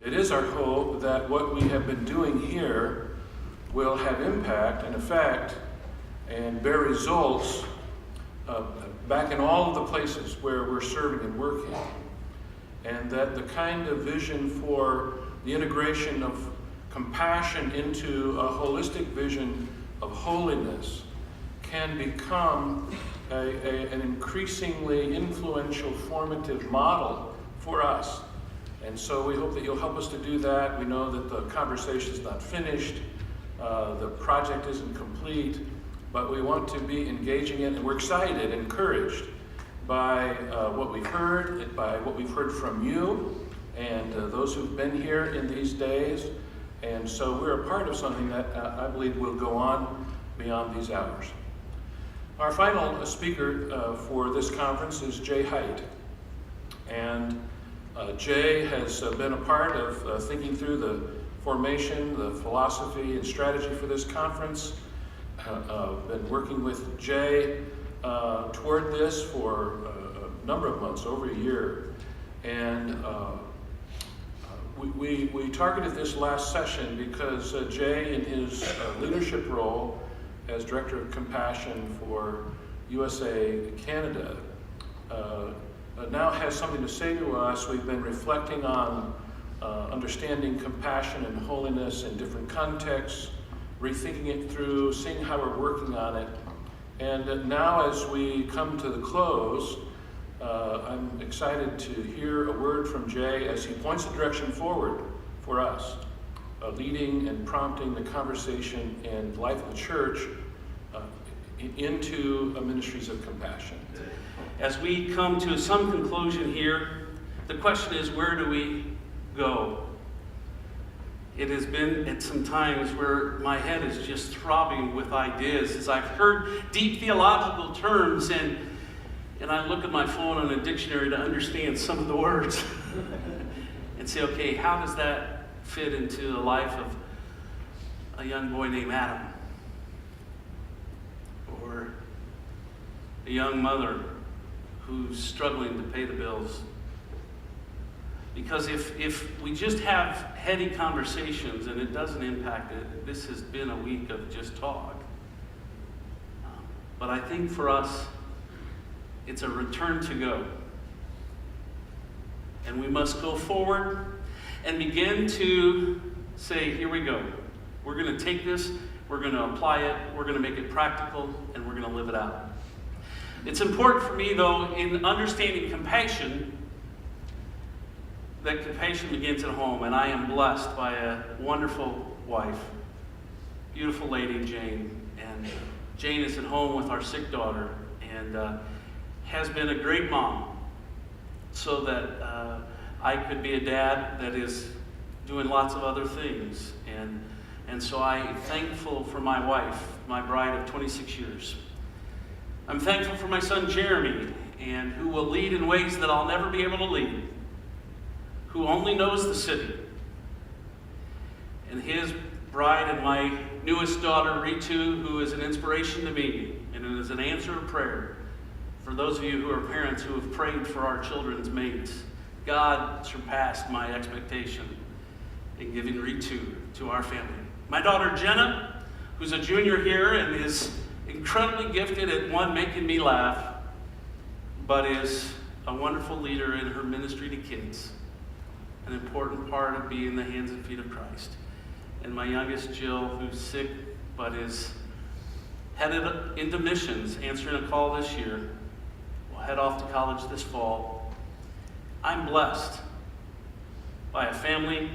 It is our hope that what we have been doing here will have impact and effect and bear results back in all of the places where we're serving and working. And that the kind of vision for the integration of compassion into a holistic vision of holiness can become an increasingly influential, formative model for us. And so we hope that you'll help us to do that. We know that the conversation is not finished, the project isn't complete, but we want to be engaging in it, and we're excited, encouraged by what we've heard, by what we've heard from you, and those who've been here in these days. And so we're a part of something that I believe will go on beyond these hours. Our final speaker for this conference is Jay Height. And Jay has been a part of thinking through the formation, the philosophy and strategy for this conference. Been working with Jay toward this for a number of months, over a year. And we targeted this last session because Jay, in his leadership role as Director of Compassion for USA Canada, now has something to say to us. We've been reflecting on understanding compassion and holiness in different contexts, rethinking it through, seeing how we're working on it. And now as we come to the close, I'm excited to hear a word from Jay as he points the direction forward for us, leading and prompting the conversation and life of the church into ministries of compassion. As we come to some conclusion here, the question is, where do we go? It has been at some times where my head is just throbbing with ideas as I've heard deep theological terms and I look at my phone on a dictionary to understand some of the words and say, okay, how does that fit into the life of a young boy named Adam? Or a young mother who's struggling to pay the bills? Because if we just have heady conversations and it doesn't impact it, this has been a week of just talk. But I think for us, it's a return to go. And we must go forward and begin to say, here we go. We're going to take this, we're going to apply it, we're going to make it practical, and we're going to live it out. It's important for me, though, in understanding compassion, that compassion begins at home, and I am blessed by a wonderful wife, beautiful lady, Jane. And Jane is at home with our sick daughter, and has been a great mom, so that I could be a dad that is doing lots of other things. And so I'm thankful for my wife, my bride of 26 years. I'm thankful for my son Jeremy, and who will lead in ways that I'll never be able to lead, who only knows the city. And his bride and my newest daughter, Ritu, who is an inspiration to me and is an answer to prayer. For those of you who are parents who have prayed for our children's mates, God surpassed my expectation in giving Ritu to our family. My daughter Jenna, who's a junior here and is incredibly gifted at making me laugh, but is a wonderful leader in her ministry to kids, an important part of being the hands and feet of Christ. And my youngest Jill, who's sick but is headed into missions, answering a call this year, will head off to college this fall. I'm blessed by a family.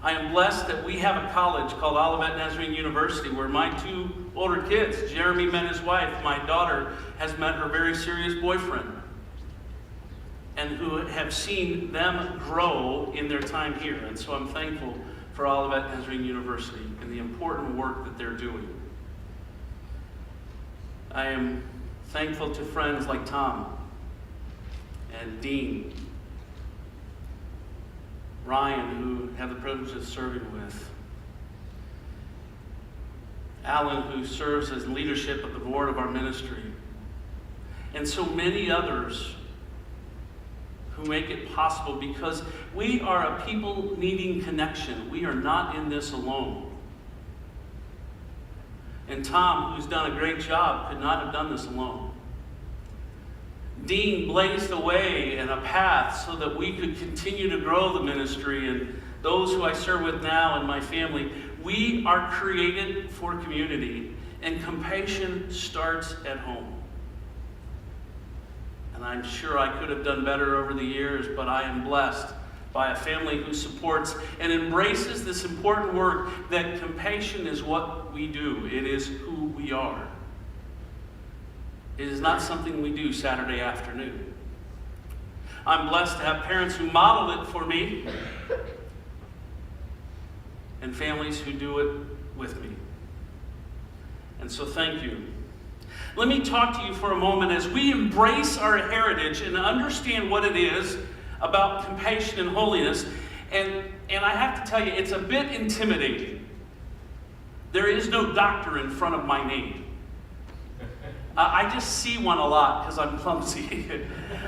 I am blessed that we have a college called Olivet Nazarene University, where my two older kids, Jeremy met his wife, my daughter has met her very serious boyfriend, and who have seen them grow in their time here. And so I'm thankful for Olivet Nazarene University and the important work that they're doing. I am thankful to friends like Tom and Dean, Ryan, who have the privilege of serving with, Alan, who serves as leadership of the board of our ministry, and so many others who make it possible, because we are a people needing connection. We are not in this alone. And Tom, who's done a great job, could not have done this alone. Dean blazed a way and a path so that we could continue to grow the ministry, and those who I serve with now and my family. We are created for community, and compassion starts at home. And I'm sure I could have done better over the years, but I am blessed by a family who supports and embraces this important work that compassion is what we do. It is who we are. It is not something we do Saturday afternoon. I'm blessed to have parents who model it for me and families who do it with me. And so thank you. Let me talk to you for a moment as we embrace our heritage and understand what it is about compassion and holiness. And I have to tell you, it's a bit intimidating. There is no doctor in front of my name. I just see one a lot because I'm clumsy.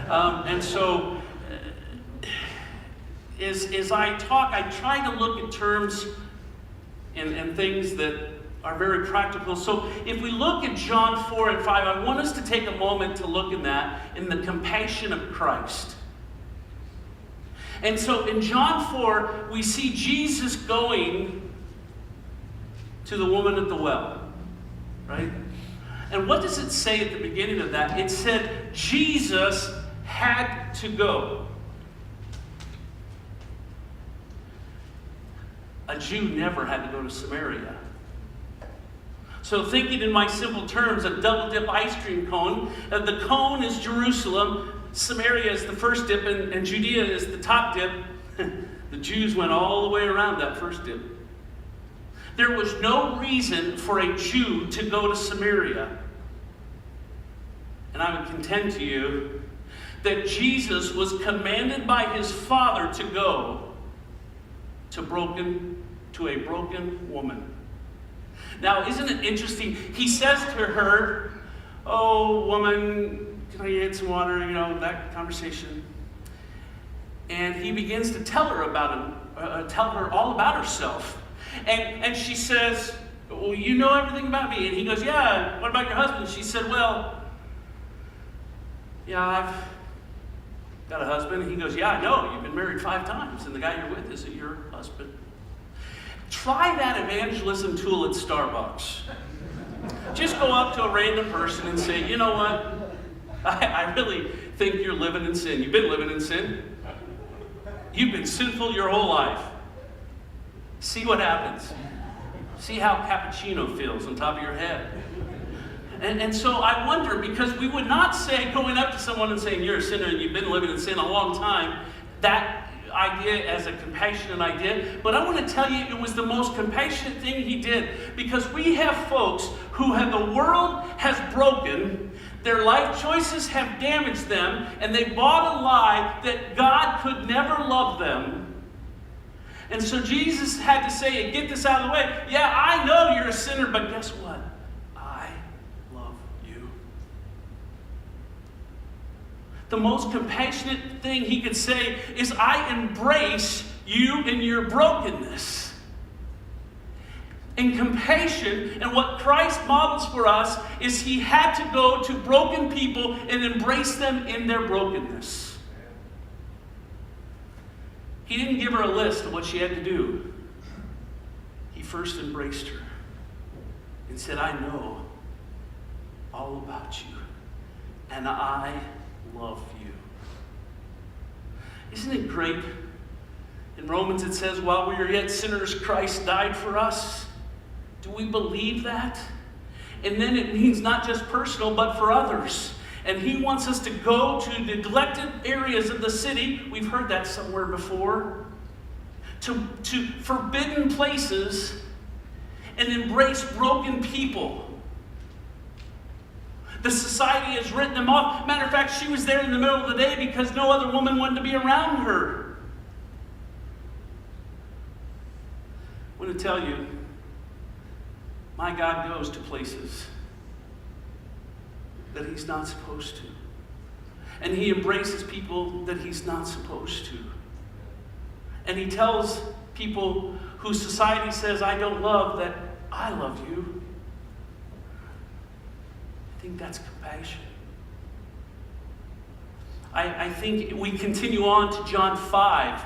And so as I talk, I try to look at terms and things that are very practical. So if we look at John 4 and 5, I want us to take a moment to look in that, in the compassion of Christ. And so in John 4, we see Jesus going to the woman at the well, right? And what does it say at the beginning of that? It said Jesus had to go. A Jew never had to go to Samaria. So thinking in my simple terms, a double dip ice cream cone, the cone is Jerusalem, Samaria is the first dip, and Judea is the top dip. The Jews went all the way around that first dip. There was no reason for a Jew to go to Samaria. And I would contend to you that Jesus was commanded by his Father to go to a broken woman. Now, isn't it interesting? He says to her, "Oh, woman, can I get some water?" You know, that conversation. And he begins to tell her all about herself. And she says, "Well, you know everything about me." And he goes, "Yeah, what about your husband?" She said, "Well, yeah, I've got a husband." And he goes, "Yeah, I know. You've been married 5 times, and the guy you're with isn't your husband." Try that evangelism tool at Starbucks. Just go up to a random person and say, "You know what? I really think you're living in sin. You've been living in sin. You've been sinful your whole life. See what happens. See how cappuccino feels on top of your head." And so I wonder, because we would not say, going up to someone and saying, "You're a sinner and you've been living in sin a long time," that idea as a compassionate idea. But I want to tell you, it was the most compassionate thing he did, because we have folks who the world has broken, their life choices have damaged them, and they bought a lie that God could never love them. And so Jesus had to say, "Get this out of the way. Yeah, I know you're a sinner, but guess what? I love you." The most compassionate thing he could say is, "I embrace you in your brokenness." And compassion, and what Christ models for us, is he had to go to broken people and embrace them in their brokenness. He didn't give her a list of what she had to do. He first embraced her and said, "I know all about you, and I love you." Isn't it great? In Romans it says, "While we are yet sinners, Christ died for us." Do we believe that? And then it means not just personal, but for others. And he wants us to go to neglected areas of the city. We've heard that somewhere before. To forbidden places and embrace broken people. The society has written them off. Matter of fact, she was there in the middle of the day because no other woman wanted to be around her. I want to tell you, my God goes to places that he's not supposed to. And he embraces people that he's not supposed to. And he tells people who society says, I don't love, that I love you. I think that's compassion. I think we continue on to John 5.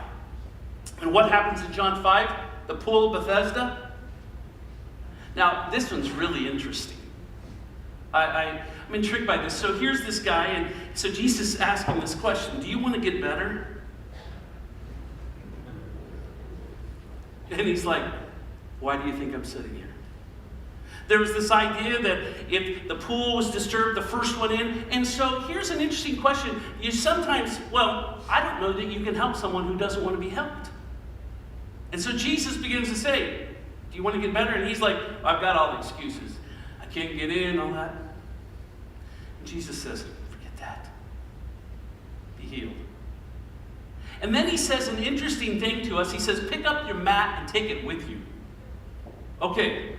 And what happens in John 5? The pool of Bethesda. Now, this one's really interesting. I'm intrigued by this. So here's this guy, and so Jesus asked him this question: do you want to get better? And he's like, why do you think I'm sitting here? There was this idea that if the pool was disturbed, the first one in. And so here's an interesting question. You sometimes, I don't know that you can help someone who doesn't want to be helped. And so Jesus begins to say, do you want to get better? And he's like, I've got all the excuses. I can't get in, all that. And Jesus says, forget that. Be healed. And then he says an interesting thing to us. He says, pick up your mat and take it with you. Okay,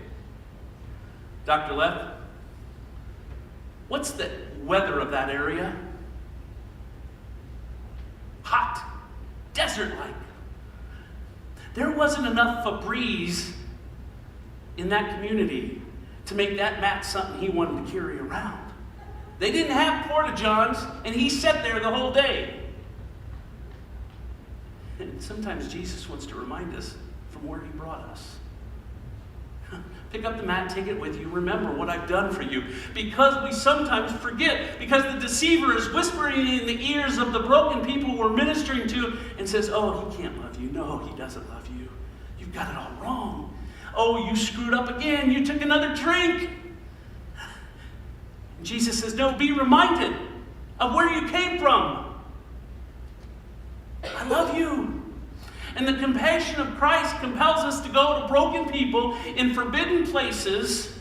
Dr. Leff, what's the weather of that area? Hot, desert-like. There wasn't enough Febreze in that community to make that mat something he wanted to carry around. They didn't have porta-johns, and he sat there the whole day. And sometimes Jesus wants to remind us from where he brought us. Pick up the mat, take it with you. Remember what I've done for you. Because we sometimes forget. Because the deceiver is whispering in the ears of the broken people we're ministering to and says, oh, he can't love you. No, he doesn't love you. You've got it all wrong. Oh, you screwed up again. You took another drink. And Jesus says, no, be reminded of where you came from. I love you. And the compassion of Christ compels us to go to broken people in forbidden places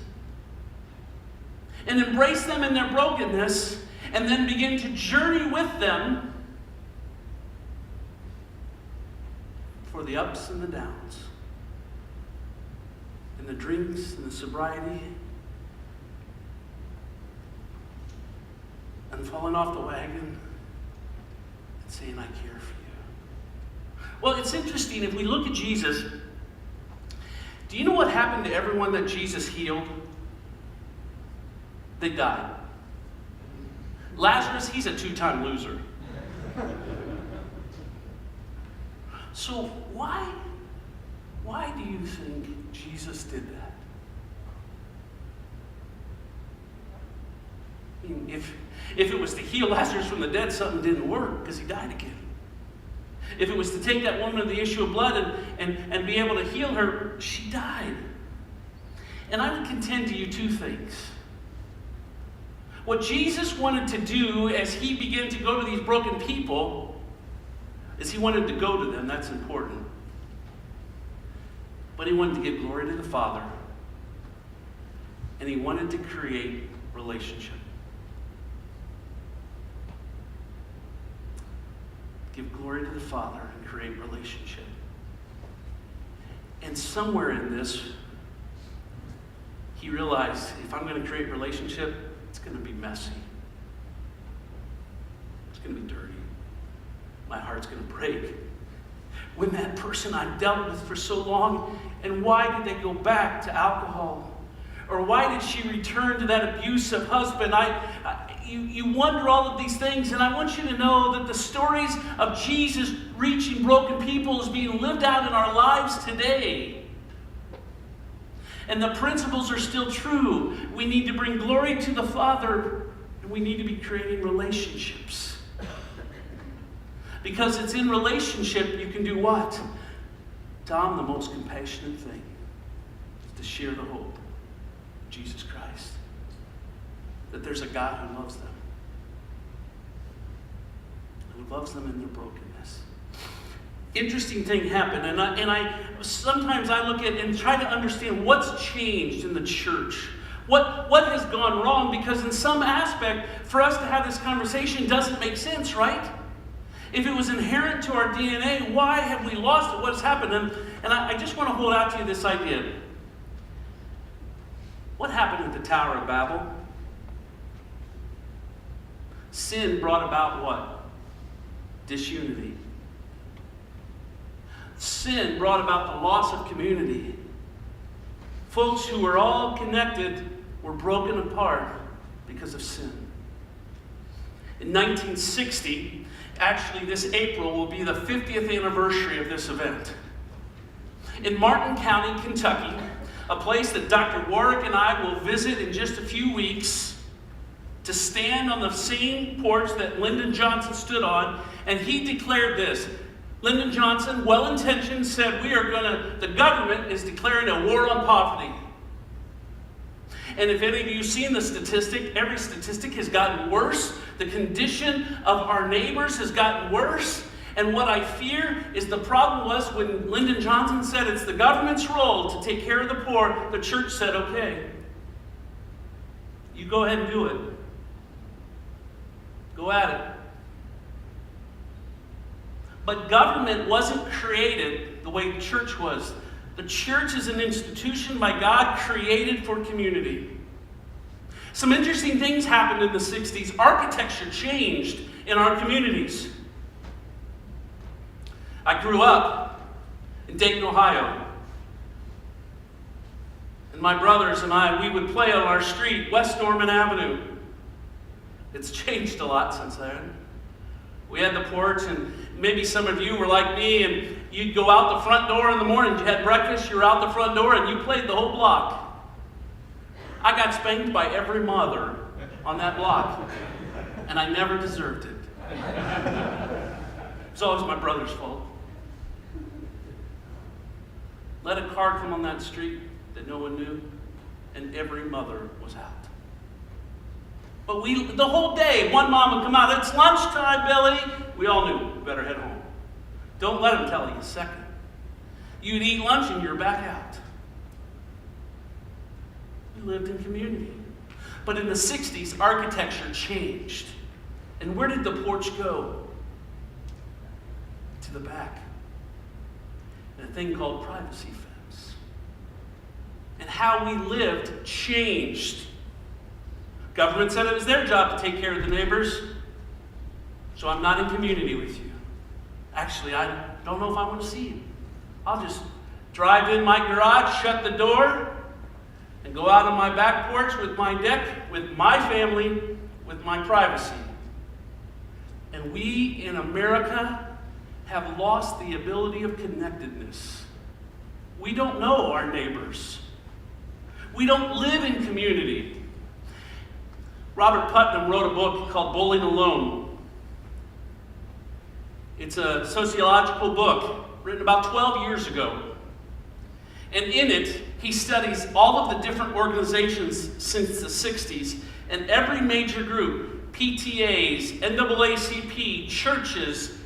and embrace them in their brokenness and then begin to journey with them for the ups and the downs and the drinks and the sobriety and falling off the wagon and saying, I care for you. Well, it's interesting, if we look at Jesus, do you know what happened to everyone that Jesus healed? They died. Lazarus, he's a 2-time loser. So why do you think Jesus did that? I mean, if it was to heal Lazarus from the dead, something didn't work because he died again. If it was to take that woman of the issue of blood and be able to heal her, she died. And I would contend to you 2 things. What Jesus wanted to do as he began to go to these broken people is he wanted to go to them. That's important. But he wanted to give glory to the Father. And he wanted to create relationship. Give glory to the Father and create relationship. And somewhere in this, he realized, if I'm going to create relationship, it's going to be messy. It's going to be dirty. My heart's going to break. When that person I've dealt with for so long, and why did they go back to alcohol? Or why did she return to that abusive husband? You wonder all of these things, and I want you to know that the stories of Jesus reaching broken people is being lived out in our lives today. And the principles are still true. We need to bring glory to the Father, and we need to be creating relationships. Because it's in relationship you can do what? Tom, the most compassionate thing is to share the hope of Jesus Christ. That there's a God who loves them. Who loves them in their brokenness. Interesting thing happened, and I sometimes I look at and try to understand what's changed in the church. What has gone wrong? Because in some aspect, for us to have this conversation doesn't make sense, right? If it was inherent to our DNA, why have we lost it? What has happened? And I just want to hold out to you this idea. What happened at the Tower of Babel? Sin brought about what? Disunity. Sin brought about the loss of community. Folks who were all connected were broken apart because of sin. In 1960, actually this April will be the 50th anniversary of this event. In Martin County, Kentucky, a place that Dr. Warwick and I will visit in just a few weeks, to stand on the same porch that Lyndon Johnson stood on, and he declared this. Lyndon Johnson, well-intentioned, said, the government is declaring a war on poverty. And if any of you have seen the statistic, every statistic has gotten worse. The condition of our neighbors has gotten worse. And what I fear is the problem was when Lyndon Johnson said it's the government's role to take care of the poor, the church said, okay, you go ahead and do it. Go at it. But government wasn't created the way the church was. The church is an institution by God created for community. Some interesting things happened in the 60s. Architecture changed in our communities. I grew up in Dayton, Ohio. And my brothers and I, we would play on our street, West Norman Avenue. It's changed a lot since then. We had the porch, and maybe some of you were like me, and you'd go out the front door in the morning, you had breakfast, you were out the front door, and you played the whole block. I got spanked by every mother on that block, and I never deserved it. It's always my brother's fault. Let a car come on that street that no one knew, and every mother was out. But the whole day, one mom would come out, it's lunchtime, Billy. We all knew, we better head home. Don't let them tell you a second. You'd eat lunch and you're back out. We lived in community. But in the 60s, architecture changed. And where did the porch go? To the back. And a thing called privacy fence. And how we lived changed. Government said it was their job to take care of the neighbors, so I'm not in community with you. Actually, I don't know if I want to see you. I'll just drive in my garage, shut the door, and go out on my back porch with my deck, with my family, with my privacy. And we in America have lost the ability of connectedness. We don't know our neighbors. We don't live in community. Robert Putnam wrote a book called Bowling Alone. It's a sociological book written about 12 years ago. And in it, he studies all of the different organizations since the 60s, and every major group, PTAs, NAACP, churches,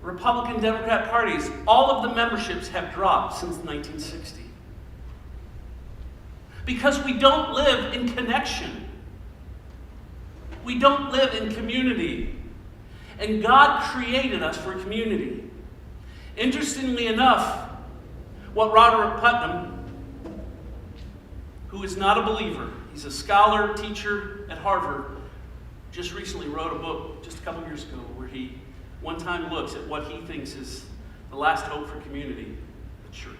Republican, Democrat parties, all of the memberships have dropped since 1960. Because we don't live in connection. We don't live in community. And God created us for community. Interestingly enough, what Robert Putnam, who is not a believer, he's a scholar, teacher at Harvard, just recently wrote a book just a couple years ago where he one time looks at what he thinks is the last hope for community, the church.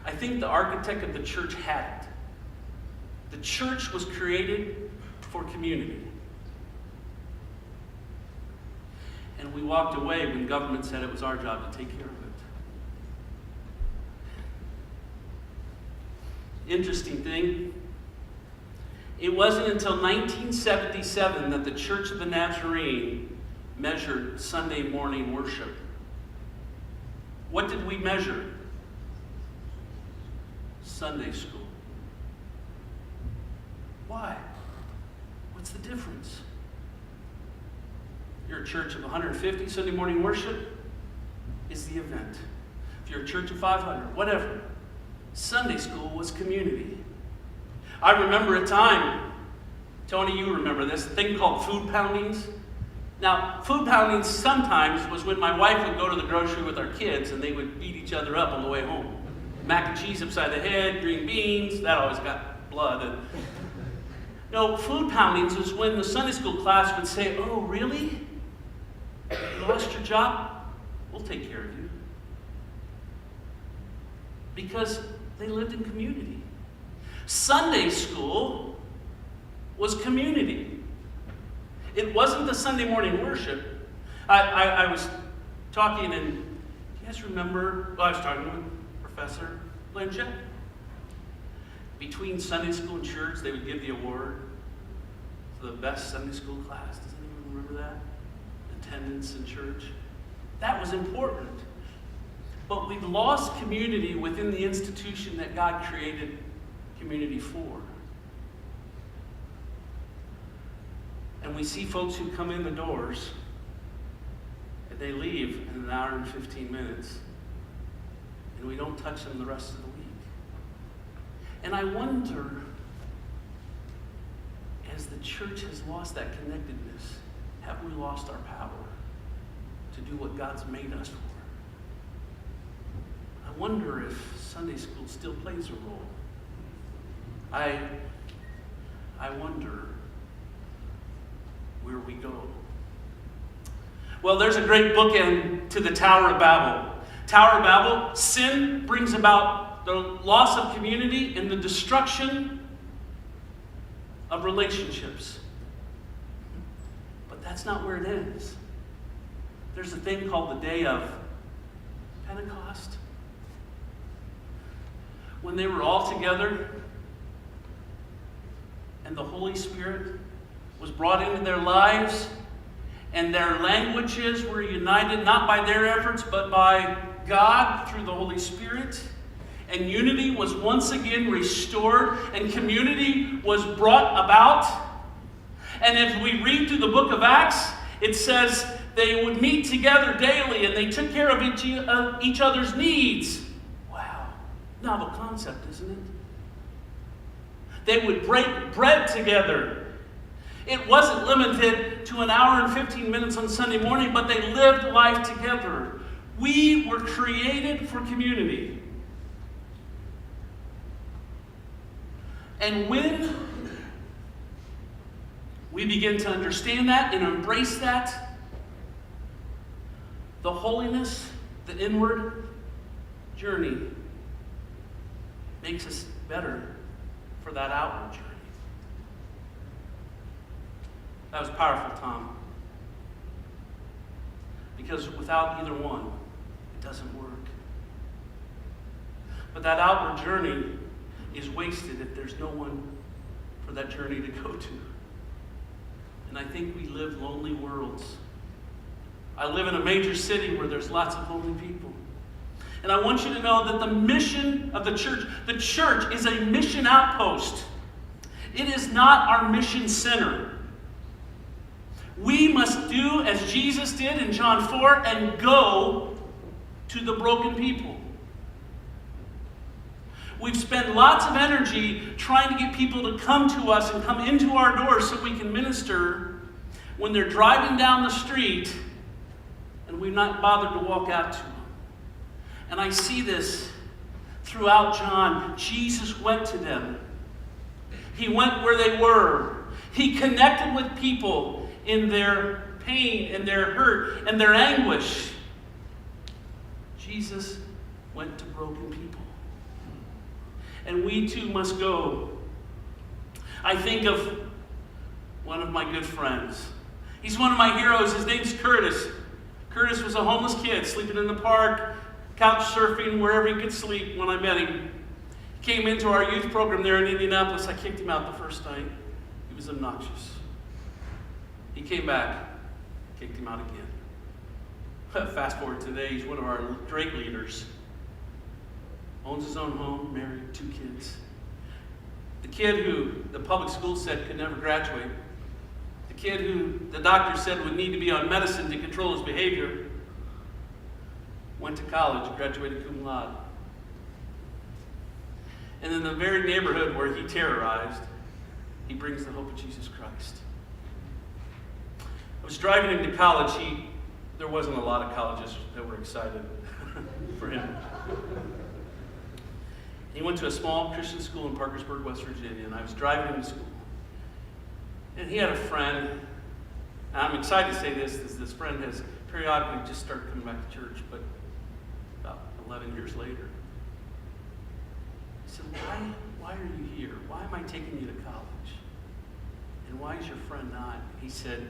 I think the architect of the church had it. The church was created for community. And we walked away when government said it was our job to take care of it. Interesting thing, it wasn't until 1977 that the Church of the Nazarene measured Sunday morning worship. What did we measure? Sunday school. Why? What's the difference? If you're a church of 150, Sunday morning worship is the event. If you're a church of 500, whatever. Sunday school was community. I remember a time, Tony, you remember this, a thing called food poundings. Now, food poundings sometimes was when my wife would go to the grocery with our kids and they would beat each other up on the way home. Mac and cheese upside the head, green beans, that always got blood. Food poundings is when the Sunday school class would say, "Oh, really? You lost your job? We'll take care of you." Because they lived in community. Sunday school was community. It wasn't the Sunday morning worship. I was talking, and do you guys remember? Well, I was talking with Professor Blanchett. Between Sunday school and church, they would give the award for the best Sunday school class. Does anyone remember that? Attendance in church. That was important. But we've lost community within the institution that God created community for. And we see folks who come in the doors and they leave in an hour and 15 minutes, and we don't touch them the rest of the week. And I wonder, as the church has lost that connectedness, have we lost our power to do what God's made us for? I wonder if Sunday school still plays a role. I wonder where we go. Well, there's a great bookend to the Tower of Babel. Tower of Babel, sin brings about the loss of community and the destruction of relationships. But that's not where it ends. There's a thing called the day of Pentecost. When they were all together and the Holy Spirit was brought into their lives and their languages were united not by their efforts but by God through the Holy Spirit, and unity was once again restored and community was brought about. And if we read through the book of Acts, it says they would meet together daily and they took care of each other's needs. Wow, novel concept, isn't it? They would break bread together. It wasn't limited to an hour and 15 minutes on Sunday morning, but they lived life together. We were created for community. And when we begin to understand that and embrace that, the holiness, the inward journey, makes us better for that outward journey. That was powerful, Tom. Because without either one, it doesn't work. But that outward journey is wasted if there's no one for that journey to go to. And I think we live lonely worlds. I live in a major city where there's lots of lonely people. And I want you to know that the mission of the church is a mission outpost. It is not our mission center. We must do as Jesus did in John 4 and go to the broken people. We've spent lots of energy trying to get people to come to us and come into our doors so we can minister when they're driving down the street and we've not bothered to walk out to them. And I see this throughout John. Jesus went to them. He went where they were. He connected with people in their pain and their hurt and their anguish. Jesus went to broken people. And we too must go. I think of one of my good friends. He's one of my heroes. His name's Curtis. Curtis was a homeless kid sleeping in the park, couch surfing, wherever he could sleep when I met him. He came into our youth program there in Indianapolis. I kicked him out the first night. He was obnoxious. He came back, kicked him out again. Fast forward today, he's one of our great leaders. Owns his own home, married, 2 kids. The kid who the public school said could never graduate. The kid who the doctor said would need to be on medicine to control his behavior. Went to college, graduated cum laude. And in the very neighborhood where he terrorized, he brings the hope of Jesus Christ. I was driving him to college. There wasn't a lot of colleges that were excited for him. He went to a small Christian school in Parkersburg, West Virginia, and I was driving him to school. And he had a friend, and I'm excited to say this friend has periodically just started coming back to church, but about 11 years later. He said, why are you here? Why am I taking you to college? And why is your friend not? He said,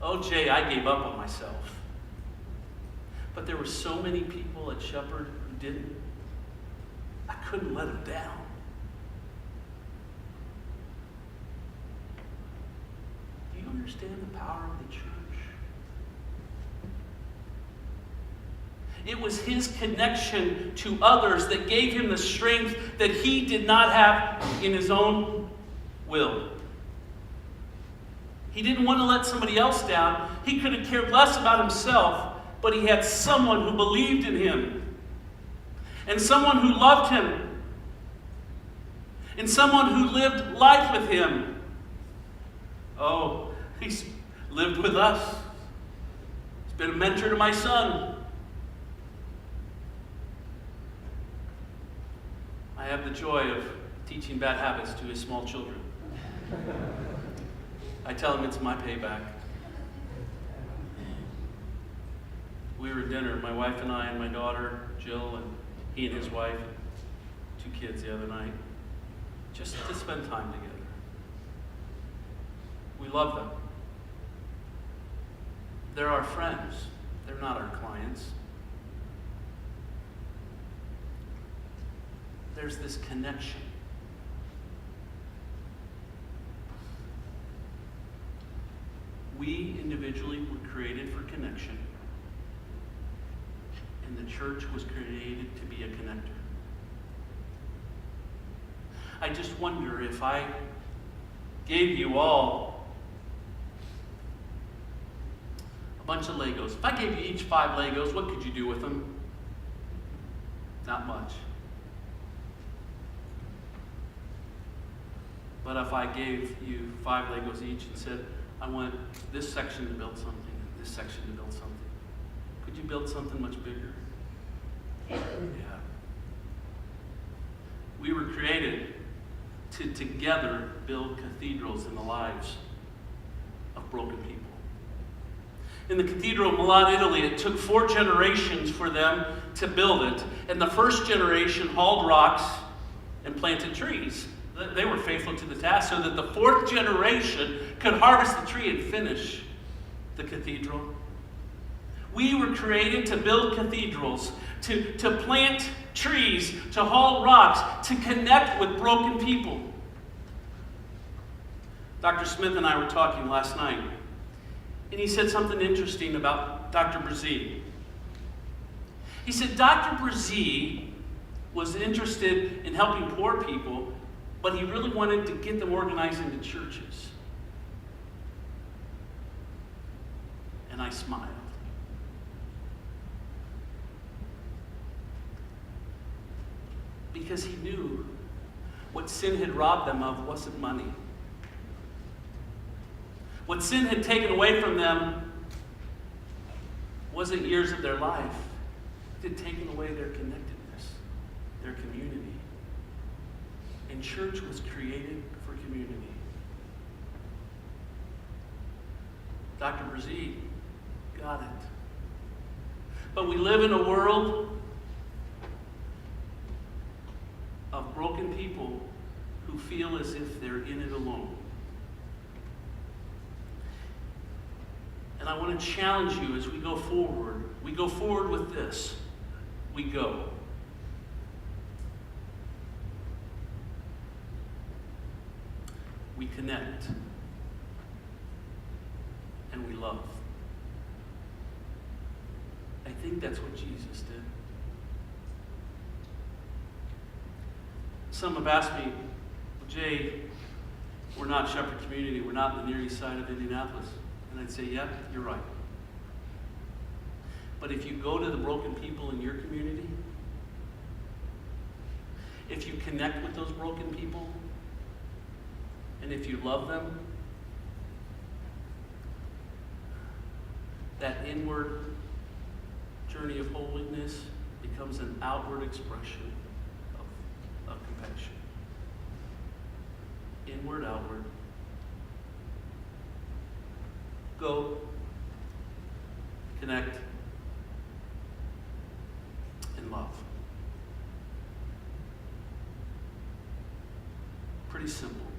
oh, Jay, I gave up on myself. But there were so many people at Shepherd who didn't. I couldn't let them down. Do you understand the power of the church? It was his connection to others that gave him the strength that he did not have in his own will. He didn't want to let somebody else down. He could have cared less about himself, but he had someone who believed in him, and someone who loved him, and someone who lived life with him. Oh, he's lived with us. He's been a mentor to my son. I have the joy of teaching bad habits to his small children. I tell him it's my payback. We were at dinner, my wife and I and my daughter, Jill, and he and his wife, 2 kids the other night, just to spend time together. We love them. They're our friends. They're not our clients. There's this connection. We individually were created for connection, and the church was created to be a connector. I just wonder if I gave you all a bunch of Legos. If I gave you each 5 Legos, what could you do with them? Not much. But if I gave you 5 Legos each and said, I want this section to build something, and this section to build something, could you build something much bigger? Yeah. We were created to together build cathedrals in the lives of broken people. In the cathedral of Milan, Italy, it took 4 generations for them to build it. And the first generation hauled rocks and planted trees. They were faithful to the task so that the 4th generation could harvest the tree and finish the cathedral. We were created to build cathedrals, to plant trees, to haul rocks, to connect with broken people. Dr. Smith and I were talking last night, and he said something interesting about Dr. Brzee. He said Dr. Brzee was interested in helping poor people, but he really wanted to get them organized into churches. And I smiled. Because he knew what sin had robbed them of wasn't money. What sin had taken away from them wasn't years of their life. It had taken away their connectedness, their community. And church was created for community. Dr. Brzee got it. But we live in a world of broken people who feel as if they're in it alone. And I want to challenge you as we go forward. We go forward with this. We go. We connect. And we love. I think that's what Jesus did. Some have asked me, well, Jay, we're not Shepherd Community. We're not in the Near East Side of Indianapolis. And I'd say, yeah, you're right. But if you go to the broken people in your community, if you connect with those broken people, and if you love them, that inward journey of holiness becomes an outward expression of compassion. Inward, outward. Go, connect, and love. Pretty simple.